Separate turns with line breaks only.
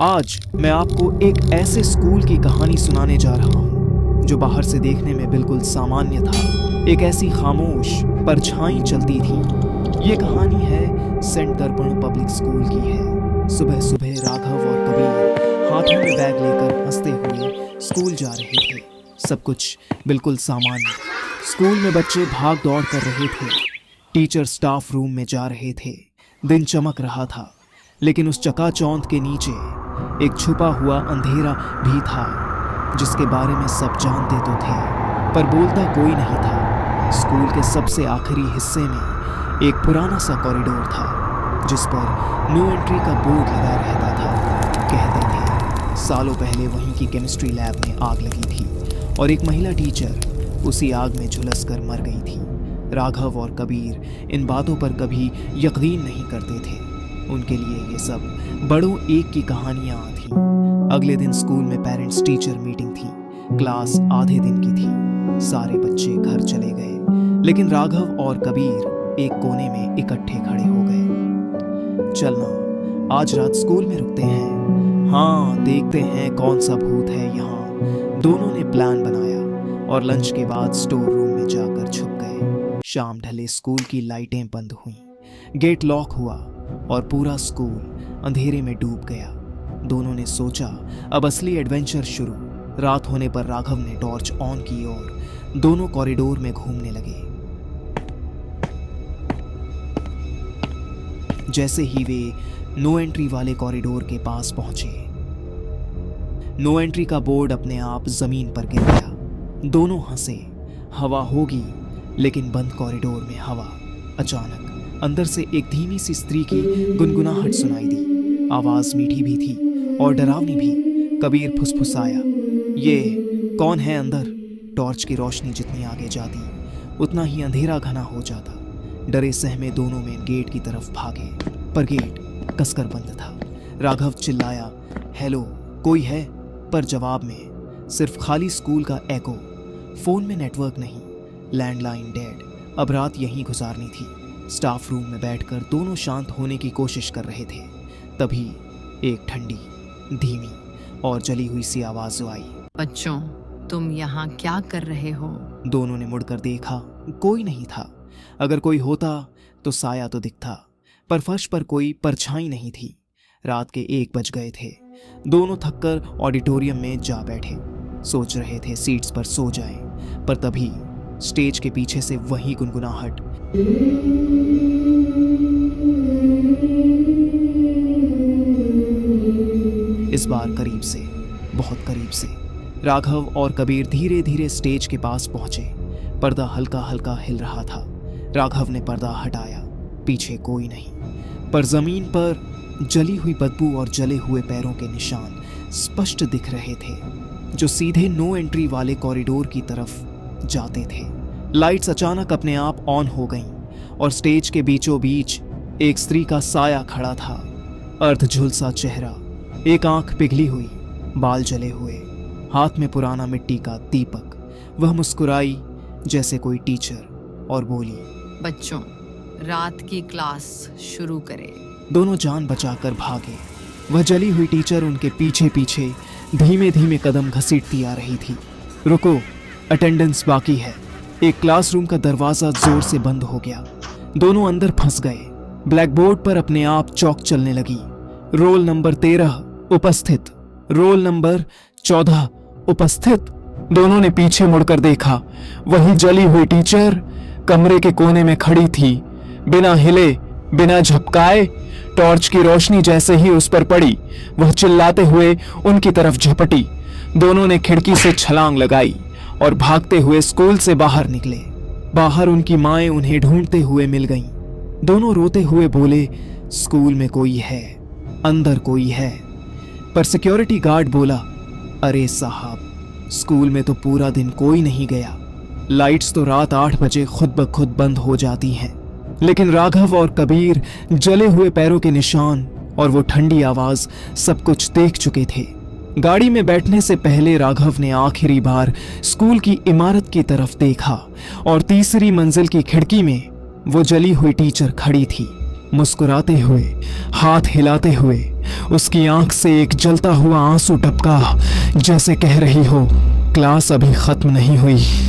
आज मैं आपको एक ऐसे स्कूल की कहानी सुनाने जा रहा हूँ जो बाहर से देखने में बिल्कुल सामान्य था। एक ऐसी खामोश परछाई चलती थी। ये कहानी है सेंट दर्पण पब्लिक स्कूल की है। सुबह सुबह राघव और कबीर हाथों में बैग लेकर हंसते हुए स्कूल जा रहे थे। सब कुछ बिल्कुल सामान्य। स्कूल में बच्चे भाग दौड़ कर रहे थे। टीचर स्टाफ रूम में जा रहे थे। दिन चमक रहा था, लेकिन उस चकाचौंध के नीचे एक छुपा हुआ अंधेरा भी था जिसके बारे में सब जानते तो थे, पर बोलता कोई नहीं था। स्कूल के सबसे आखिरी हिस्से में एक पुराना सा कॉरिडोर था जिस पर नो एंट्री का बोर्ड लगा रहता था। कहते थे सालों पहले वहीं की केमिस्ट्री लैब में आग लगी थी और एक महिला टीचर उसी आग में झुलस कर मर गई थी। राघव और कबीर इन बातों पर कभी यकीन नहीं करते थे। उनके लिए ये सब बड़ों एक की कहानियां थीं। अगले दिन स्कूल में पेरेंट्स टीचर मीटिंग थी। क्लास आधे दिन की थी। सारे बच्चे घर चले गए, लेकिन राघव और कबीर एक कोने में इकट्ठे खड़े हो गए। चलना, आज रात स्कूल में रुकते हैं। हाँ, देखते हैं कौन सा भूत है यहाँ। दोनों ने प्लान बनाया और लंच के बाद स्टोर रूम में जाकर छुप गए। शाम ढले स्कूल की लाइटें बंद हुईं, गेट लॉक हुआ और पूरा स्कूल अंधेरे में डूब गया। दोनों ने सोचा अब असली एडवेंचर शुरू। रात होने पर राघव ने टॉर्च ऑन की और दोनों कॉरिडोर में घूमने लगे। जैसे ही वे नो एंट्री वाले कॉरिडोर के पास पहुंचे, नो एंट्री का बोर्ड अपने आप जमीन पर गिर गया। दोनों हंसे। हवा होगी, लेकिन बंद कॉरिडोर में हवा। अचानक अंदर से एक धीमी सी स्त्री की गुनगुनाहट सुनाई दी। आवाज मीठी भी थी और डरावनी भी। कबीर फुसफुसाया, ये कौन है अंदर? टॉर्च की रोशनी जितनी आगे जाती उतना ही अंधेरा घना हो जाता। डरे सहमे दोनों मेन गेट की तरफ भागे, पर गेट कसकर बंद था। राघव चिल्लाया, हेलो, कोई है? पर जवाब में सिर्फ खाली स्कूल का एको। फोन में नेटवर्क नहीं, लैंडलाइन डेड। अब रात यहीं गुजारनी थी। स्टाफ रूम में बैठकर दोनों शांत होने की कोशिश कर रहे थे। तभी एक ठंडी, धीमी और जली हुई सी आवाज आई,
बच्चों, तुम यहाँ क्या कर रहे हो?
दोनों ने मुड़कर देखा। कोई नहीं था। अगर कोई होता तो साया तो दिखता, पर फर्श पर कोई परछाई नहीं थी। रात के 1 बज गए थे। दोनों थककर ऑडिटोरियम में जा बैठे। सोच रहे थे सीट्स पर सो जाएं, पर तभी स्टेज के पीछे से वही गुनगुनाहट। इस बार करीब से, बहुत करीब से। राघव और कबीर धीरे धीरे स्टेज के पास पहुंचे। पर्दा हल्का हल्का हिल रहा था। राघव ने पर्दा हटाया। पीछे कोई नहीं, पर जमीन पर जली हुई बदबू और जले हुए पैरों के निशान स्पष्ट दिख रहे थे, जो सीधे नो एंट्री वाले कॉरिडोर की तरफ जाते थे। लाइट्स अचानक अपने आप ऑन हो गईं और स्टेज के बीचों बीच एक स्त्री का साया खड़ा था। अर्ध झुलसा चेहरा, एक आंख पिघली हुई, बाल जले हुए, हाथ में पुराना मिट्टी का दीपक। वह मुस्कुराई जैसे कोई टीचर और बोली,
बच्चों, रात की क्लास शुरू करें।
दोनों जान बचाकर भागे। वह जली हुई टीचर उनके पीछे पीछे धीमे धीमे कदम घसीटती आ रही थी। रुको, अटेंडेंस बाकी है। एक क्लासरूम का दरवाजा जोर से बंद हो गया। दोनों अंदर फंस गए। ब्लैक बोर्ड पर अपने आप चौक चलने लगी। रोल नंबर 13 उपस्थित, रोल नंबर 14 उपस्थित। दोनों ने पीछे मुड़कर देखा। वही जली हुई टीचर कमरे के कोने में खड़ी थी, बिना हिले, बिना झपकाए। टॉर्च की रोशनी जैसे ही उस पर पड़ी, वह चिल्लाते हुए उनकी तरफ झपटी। दोनों ने खिड़की से छलांग लगाई और भागते हुए स्कूल से बाहर निकले। बाहर उनकी माएं उन्हें ढूंढते हुए मिल गईं। दोनों रोते हुए बोले, स्कूल में कोई है, अंदर कोई है। पर सिक्योरिटी गार्ड बोला, अरे साहब, स्कूल में तो पूरा दिन कोई नहीं गया। लाइट्स तो रात 8 बजे खुद ब खुद बंद हो जाती हैं। लेकिन राघव और कबीर जले हुए पैरों के निशान और वो ठंडी आवाज सब कुछ देख चुके थे। गाड़ी में बैठने से पहले राघव ने आखिरी बार स्कूल की इमारत की तरफ देखा और तीसरी मंजिल की खिड़की में वो जली हुई टीचर खड़ी थी। मुस्कुराते हुए, हाथ हिलाते हुए उसकी आंख से एक जलता हुआ आंसू टपका, जैसे कह रही हो क्लास अभी खत्म नहीं हुई।